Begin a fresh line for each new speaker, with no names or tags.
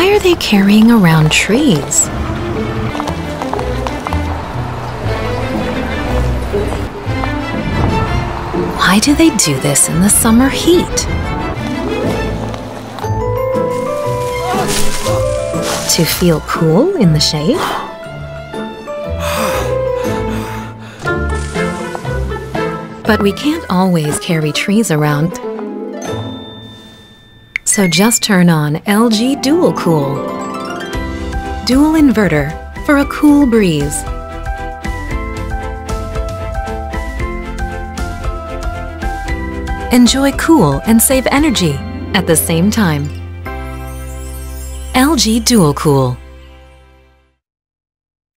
Why are they carrying around trees? Why do they do this in the summer heat? To feel cool in the shade? But we can't always carry trees around. So just turn on LG DUALCOOL. Dual inverter for a cool breeze. Enjoy cool and save energy at the same time. LG DUALCOOL.